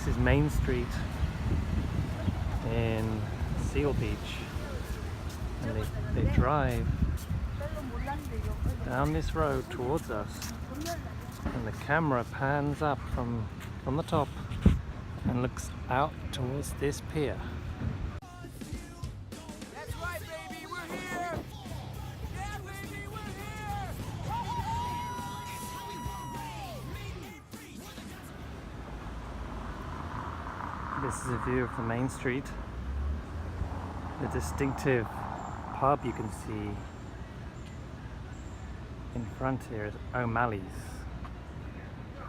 is Main Street in Seal Beach, and they drive down this road towards us, and the camera pans up from the top and looks out towards this pier. That's right, baby, we're here! Yeah, baby, we're here! This is a view of the main street. The distinctive pub you can see in front here is O'Malley's.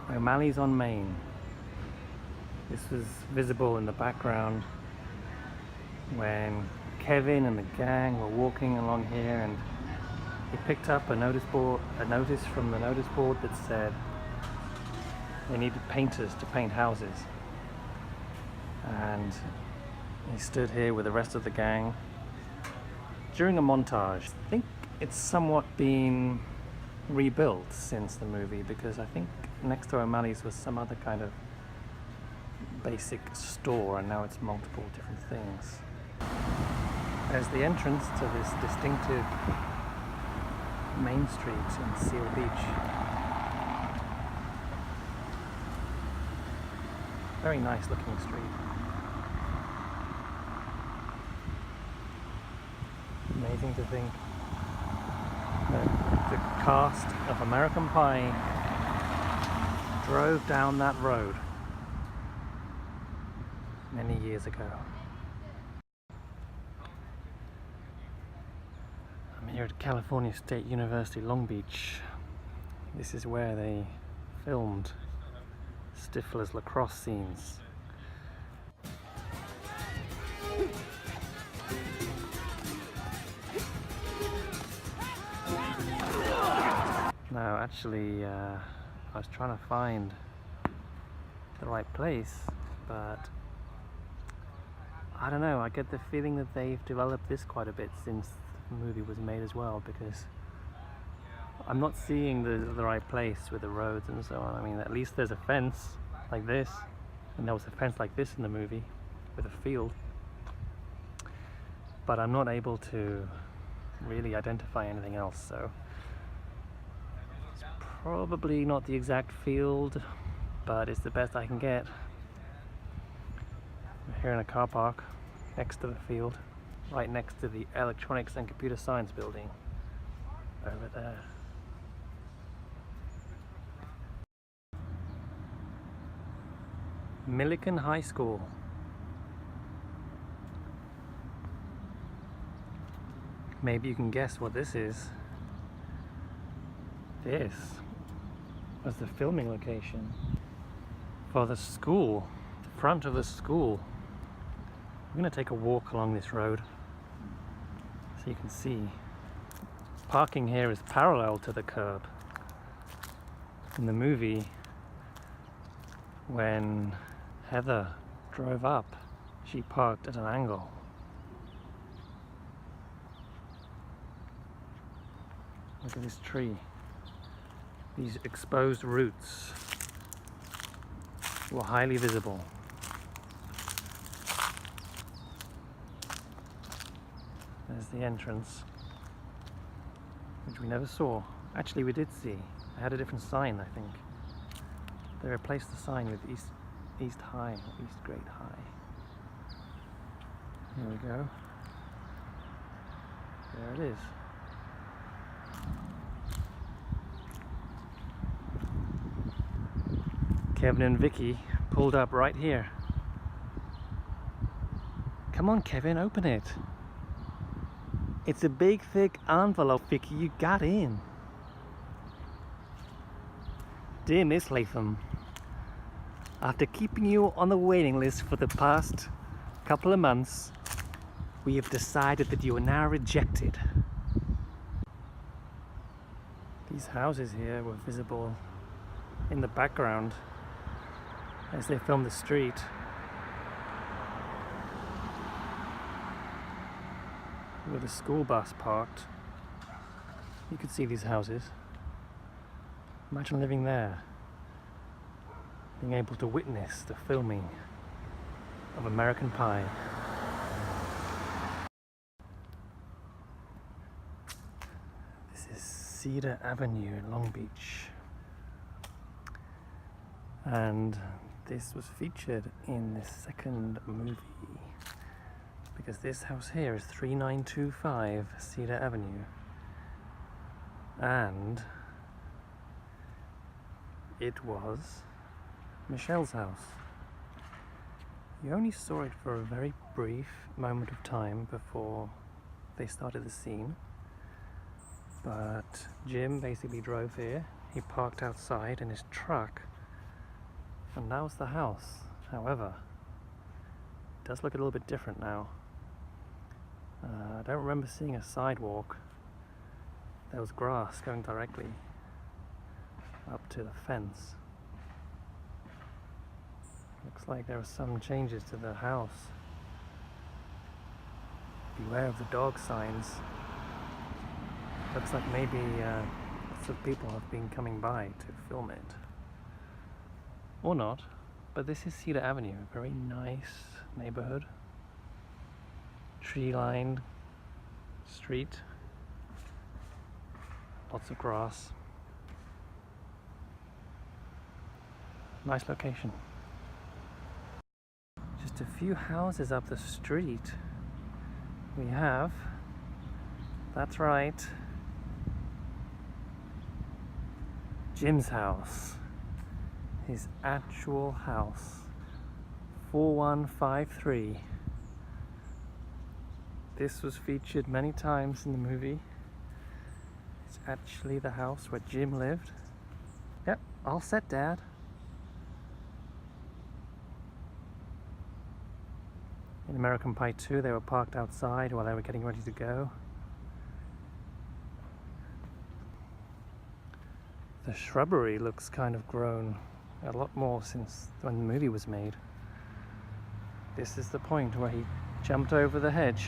O'Malley's on Main. This was visible in the background when Kevin and the gang were walking along here, and he picked up a notice from the notice board that said they needed painters to paint houses. And he stood here with the rest of the gang during a montage. I think it's somewhat been rebuilt since the movie, because I think next to O'Malley's was some other kind of basic store, and now it's multiple different things. There's the entrance to this distinctive main street in Seal Beach. Very nice looking street. Amazing to think that the cast of American Pie drove down that road many years ago. I'm here at California State University, Long Beach. This is where they filmed Stiflers lacrosse scenes. No, actually, I was trying to find the right place, but I don't know, I get the feeling that they've developed this quite a bit since the movie was made as well, because I'm not seeing the right place with the roads and so on. I mean, at least there's a fence like this, and there was a fence like this in the movie with a field, but I'm not able to really identify anything else, so it's probably not the exact field, but it's the best I can get. We're here in a car park next to the field, right next to the Electronics and Computer Science building over there. Millikan High School. Maybe you can guess what this is. This was the filming location for the school, the front of the school. I'm going to take a walk along this road so you can see. Parking here is parallel to the curb. In the movie, when Heather drove up, she parked at an angle. Look at this tree. These exposed roots were highly visible. There's the entrance, which we never saw. Actually, we did see. It had a different sign, I think. They replaced the sign with East High, or East Great High. Here we go. There it is. Kevin and Vicky pulled up right here. Come on, Kevin, open it. It's a big, thick envelope, Vicky. You got in. Dear Miss Latham, after keeping you on the waiting list for the past couple of months, we have decided that you are now rejected. These houses here were visible in the background as they filmed the street. With a school bus parked, you could see these houses. Imagine living there, being able to witness the filming of American Pie. This is Cedar Avenue in Long Beach. And this was featured in the second movie because this house here is 3925 Cedar Avenue. And it was Michelle's house. You only saw it for a very brief moment of time before they started the scene. But Jim basically drove here. He parked outside in his truck. And that was the house. However, it does look a little bit different now. I don't remember seeing a sidewalk. There was grass going directly up to the fence. Looks like there are some changes to the house. Beware of the dog signs. Looks like maybe lots of people have been coming by to film it. Or not, but this is Cedar Avenue, a very nice neighborhood. Tree-lined street. Lots of grass. Nice location. Just a few houses up the street. We have, that's right, Jim's house. His actual house. 4153. This was featured many times in the movie. It's actually the house where Jim lived. Yep, all set, Dad. In American Pie 2, they were parked outside while they were getting ready to go. The shrubbery looks kind of grown a lot more since when the movie was made. This is the point where he jumped over the hedge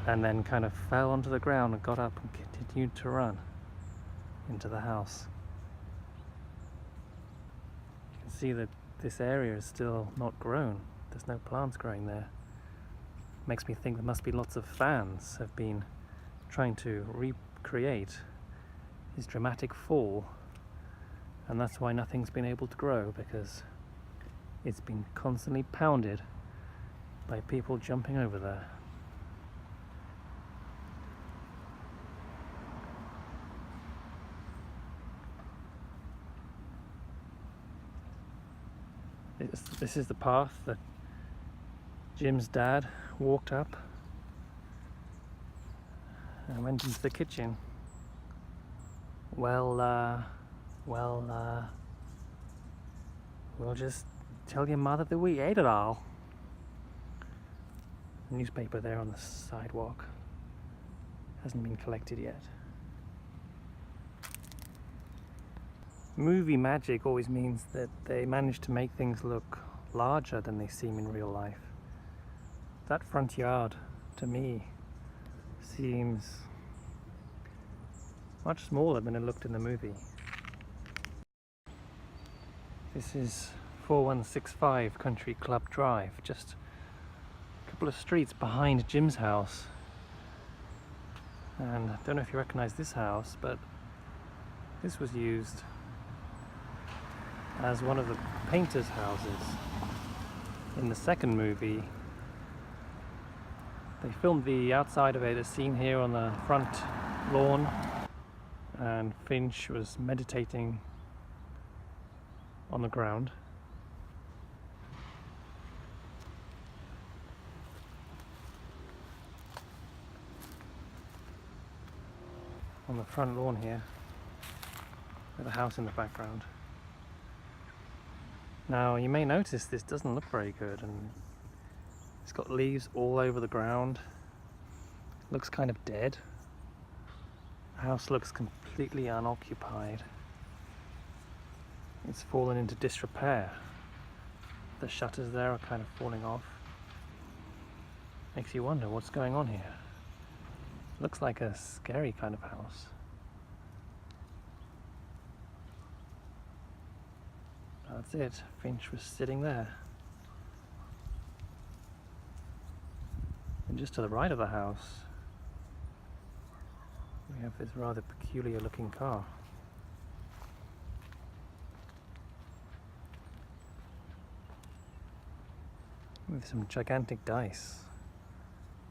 and then kind of fell onto the ground and got up and continued to run into the house. You can see that this area is still not grown. There's no plants growing there. Makes me think there must be lots of fans have been trying to recreate his dramatic fall, and that's why nothing's been able to grow, because it's been constantly pounded by people jumping over there. This is the path that Jim's dad walked up and went into the kitchen. We'll just tell your mother that we ate it all. Newspaper there on the sidewalk. Hasn't been collected yet. Movie magic always means that they manage to make things look larger than they seem in real life. That front yard, to me, seems much smaller than it looked in the movie. This is 4165 Country Club Drive, just a couple of streets behind Jim's house. And I don't know if you recognize this house, but this was used as one of the painters' houses in the second movie. They filmed the outside of it, as seen here on the front lawn, and Finch was meditating on the ground. On the front lawn here, with a house in the background. Now you may notice this doesn't look very good, and it's got leaves all over the ground. Looks kind of dead. The house looks completely unoccupied. It's fallen into disrepair. The shutters there are kind of falling off. Makes you wonder what's going on here. Looks like a scary kind of house. That's it. Finch was sitting there. And just to the right of the house, we have this rather peculiar looking car. With some gigantic dice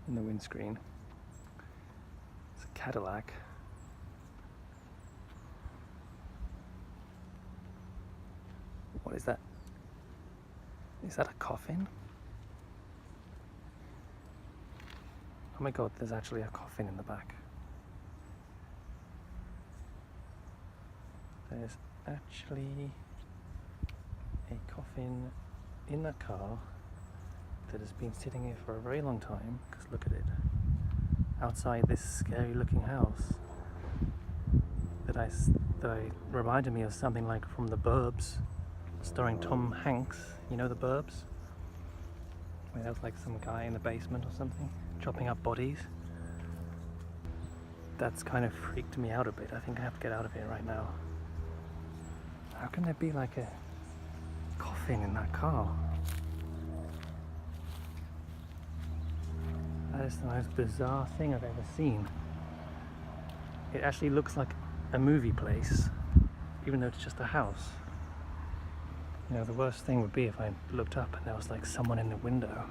in the windscreen. It's a Cadillac. What is that? Is that a coffin? Oh my god, there's actually a coffin in the back. There's actually a coffin in the car that has been sitting here for a very long time, because look at it. Outside this scary looking house that reminded me of something like from The Burbs, starring Tom Hanks. You know The Burbs? Where there was like some guy in the basement or something, chopping up bodies. That's kind of freaked me out a bit. I think I have to get out of here right now. How can there be like a coffin in that car? That is the most bizarre thing I've ever seen. It actually looks like a movie place, even though it's just a house. You know, the worst thing would be if I looked up and there was like someone in the window.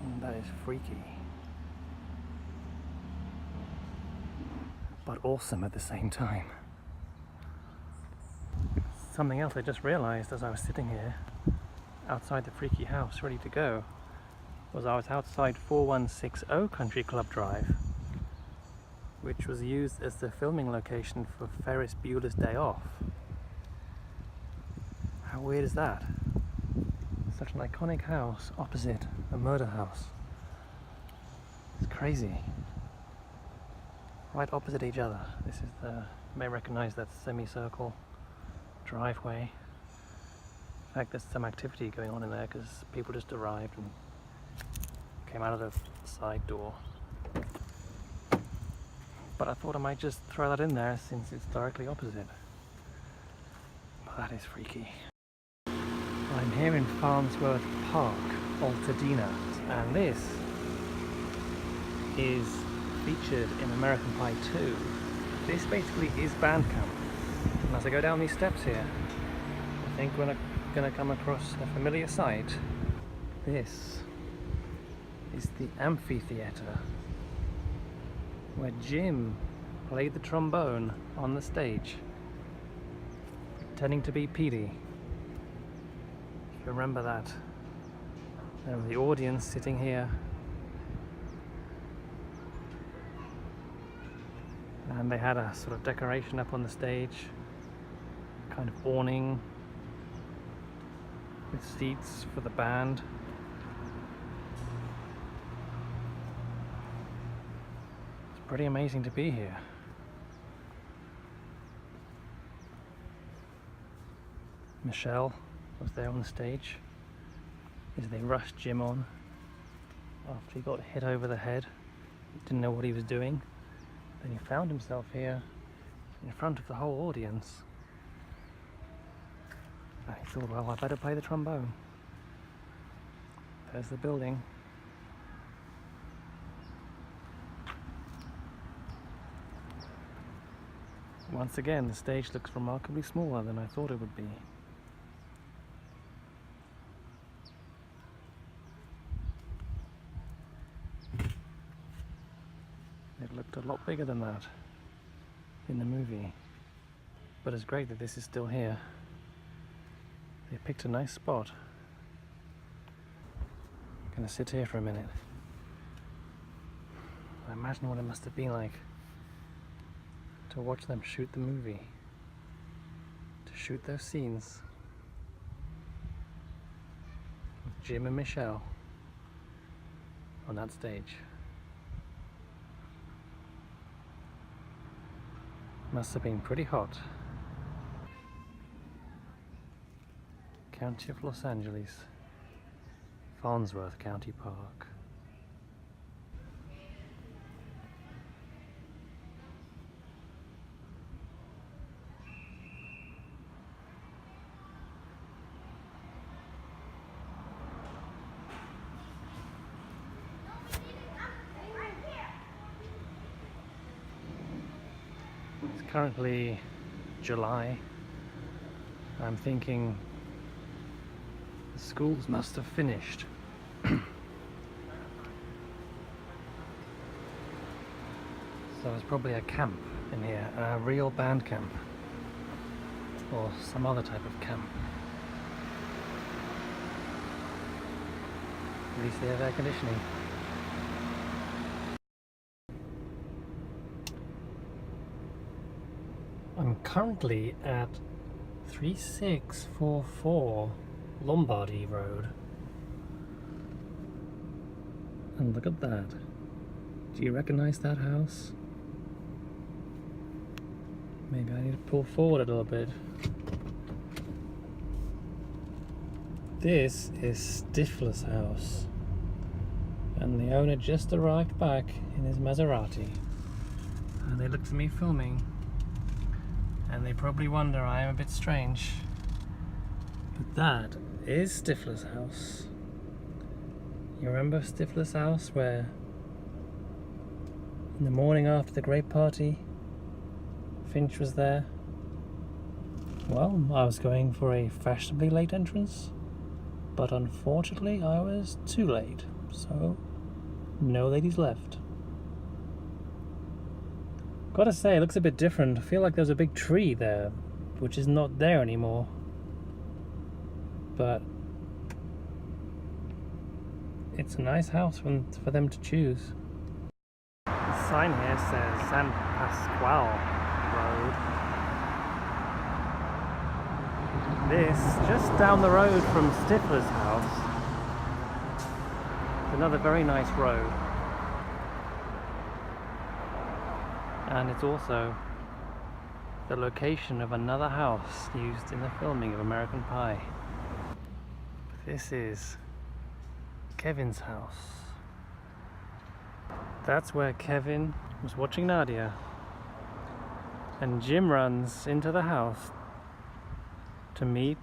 And that is freaky. But awesome at the same time. Something else I just realized as I was sitting here outside the freaky house ready to go was I was outside 4160 Country Club Drive, which was used as the filming location for Ferris Bueller's Day Off. How weird is that? Such an iconic house opposite a murder house. It's crazy. Right opposite each other. This is the, you may recognize that semicircle driveway. In fact, there's some activity going on in there because people just arrived and came out of the side door. But I thought I might just throw that in there since it's directly opposite. But that is freaky. I'm here in Farnsworth Park, Altadena, and this is featured in American Pie 2. This basically is Bandcamp. And as I go down these steps here, I think we're gonna come across a familiar sight. This is the Amphitheater, where Jim played the trombone on the stage, pretending to be Petey. If you remember that. There was the audience sitting here, and they had a sort of decoration up on the stage, kind of awning with seats for the band. It's pretty amazing to be here. Michelle was there on the stage as they rushed Jim on after he got hit over the head. He didn't know what he was doing. Then he found himself here in front of the whole audience. And he thought, well, I better play the trombone. There's the building. Once again, the stage looks remarkably smaller than I thought it would be. It looked a lot bigger than that in the movie. But it's great that this is still here. They picked a nice spot. I'm gonna sit here for a minute. I imagine what it must have been like to watch them shoot the movie, to shoot those scenes with Jim and Michelle on that stage. Must have been pretty hot. County of Los Angeles, Farnsworth County Park. currently July. I'm thinking the schools must have finished. So it's probably a camp in here, a real band camp, or some other type of camp. At least they have air conditioning. I'm currently at 3644 Lombardy Road. And look at that. Do you recognize that house? Maybe I need to pull forward a little bit. This is Stiflers House. And the owner just arrived back in his Maserati. And they looked at me filming. And they probably wonder I am a bit strange. But that is Stiflers House. You remember Stiflers House, where in the morning after the great party, Finch was there? Well, I was going for a fashionably late entrance, but unfortunately I was too late, so no ladies left. Gotta say, it looks a bit different. I feel like there's a big tree there, which is not there anymore. But it's a nice house for them to choose. The sign here says San Pasquale Road. This, just down the road from Stifler's house, is another very nice road. And it's also the location of another house used in the filming of American Pie. This is Kevin's house. That's where Kevin was watching Nadia. And Jim runs into the house to meet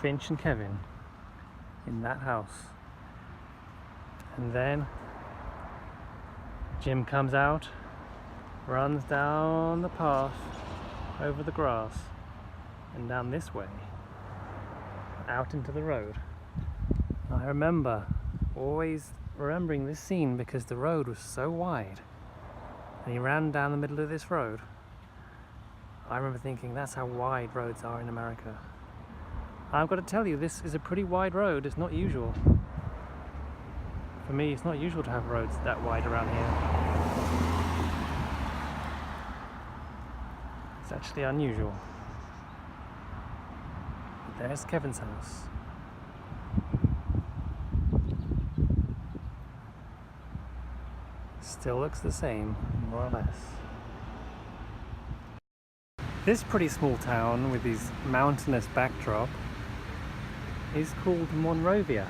Finch and Kevin in that house. And then Jim comes out, runs down the path over the grass and down this way out into the road. I remember always remembering this scene because the road was so wide and he ran down the middle of this road. I remember thinking, that's how wide roads are in America. I've got to tell you, this is a pretty wide road. It's not usual. For me, it's not usual to have roads that wide around here. It's actually unusual. But there's Kevin's house. Still looks the same, more or less. This pretty small town with this mountainous backdrop is called Monrovia.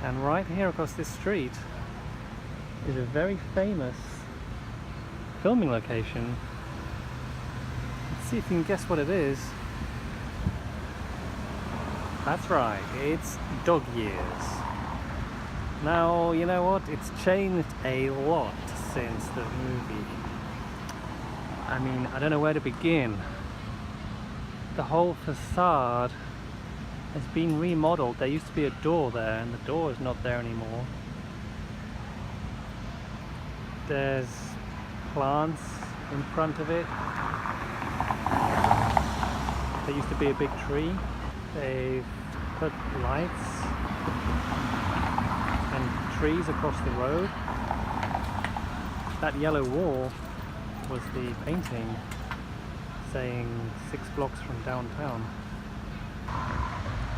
And right here across this street is a very famous filming location. Let's see if you can guess what it is. That's right, it's Dog Years. Now, you know what? It's changed a lot since the movie. I mean, I don't know where to begin. The whole facade has been remodeled. There used to be a door there, and the door is not there anymore. There's plants in front of it. There used to be a big tree. They've put lights and trees across the road. That yellow wall was the painting saying 6 blocks from downtown.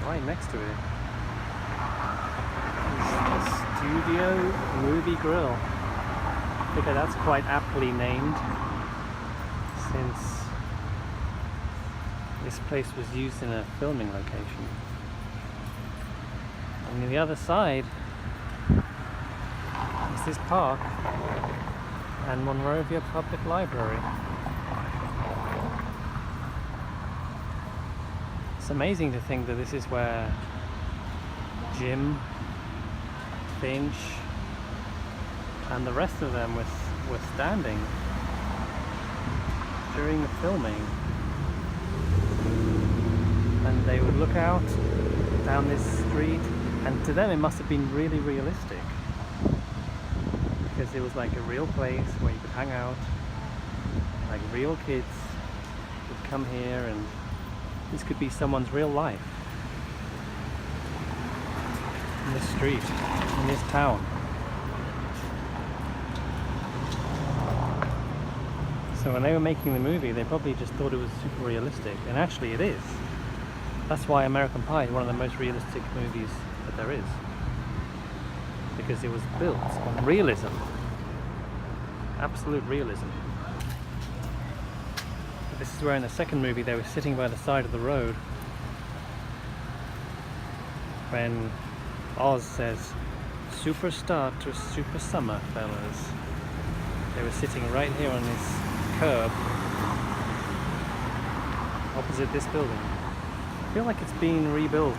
Right next to it is the Studio Movie Grill. I figure that's quite aptly named since this place was used in a filming location. And on the other side is this park and Monrovia Public Library. It's amazing to think that this is where Jim, Finch, and the rest of them were standing during the filming, and they would look out down this street, and to them it must have been really realistic, because it was like a real place where you could hang out, like real kids would come here, and this could be someone's real life in this street, in this town. So when they were making the movie, they probably just thought it was super realistic, and actually it is. That's why American Pie is one of the most realistic movies that there is, because it was built on realism, absolute realism. But this is where in the second movie they were sitting by the side of the road when Oz says, "Super start to a super summer, fellas." They were sitting right here on this curb opposite this building. I feel like it's been rebuilt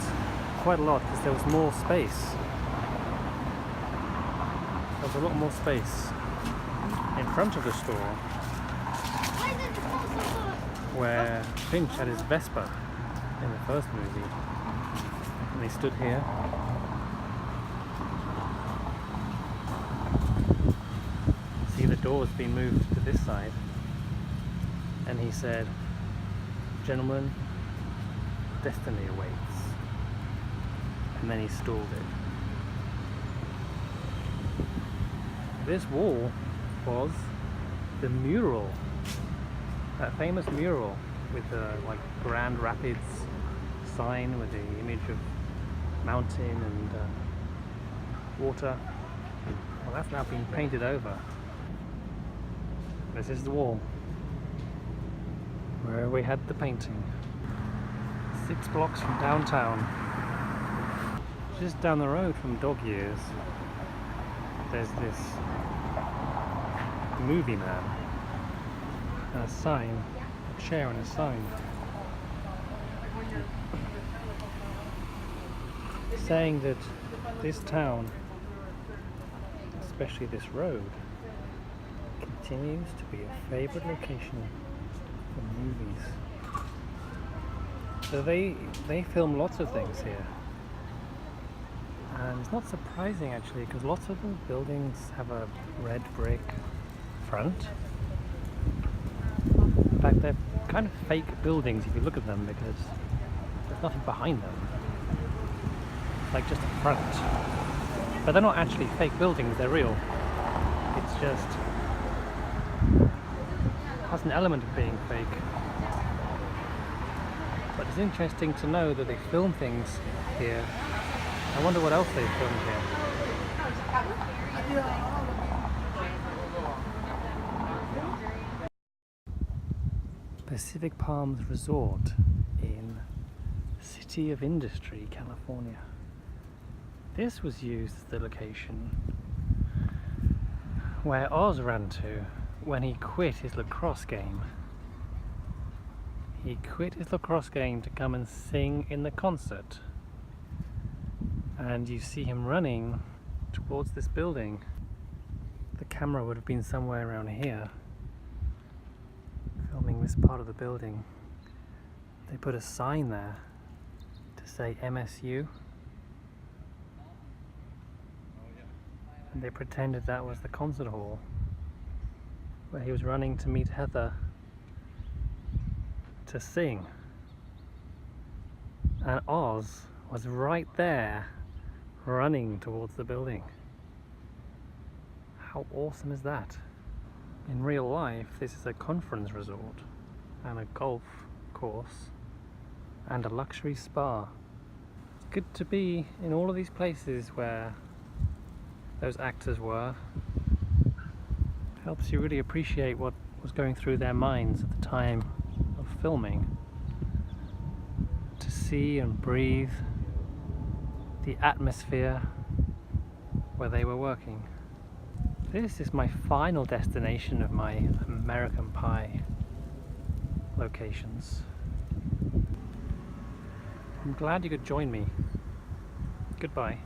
quite a lot because there was more space. There was a lot more space in front of the store where Finch had his Vespa in the first movie, and they stood here. See, the door's been moved to this side, and he said, "Gentlemen, destiny awaits," and then he stalled it. This wall was the mural, that famous mural with the like Grand Rapids sign with the image of mountain and water. Well, that's now been painted over. This is the wall where we had the painting. 6 blocks from downtown. Just down the road from Dog Years, there's this movie man and a sign, a chair and a sign, saying that this town, especially this road, continues to be a favourite location for movies. So they film lots of things here, and it's not surprising actually, because lots of the buildings have a red brick front. In fact, they're kind of fake buildings if you look at them, because there's nothing behind them. It's like just a front, but they're not actually fake buildings, they're real. It's just has an element of being fake. But it's interesting to know that they film things here. I wonder what else they filmed here. Pacific Palms Resort in City of Industry, California. This was used as the location where Oz ran to when he quit his lacrosse game. He quit his lacrosse game to come and sing in the concert. And you see him running towards this building. The camera would have been somewhere around here, filming this part of the building. They put a sign there to say MSU. And they pretended that was the concert hall where he was running to meet Heather to sing. And Oz was right there running towards the building. How awesome is that? In real life, this is a conference resort and a golf course and a luxury spa. It's good to be in all of these places where those actors were. Helps you really appreciate what was going through their minds at the time of filming. To see and breathe the atmosphere where they were working. This is my final destination of my American Pie locations. I'm glad you could join me. Goodbye.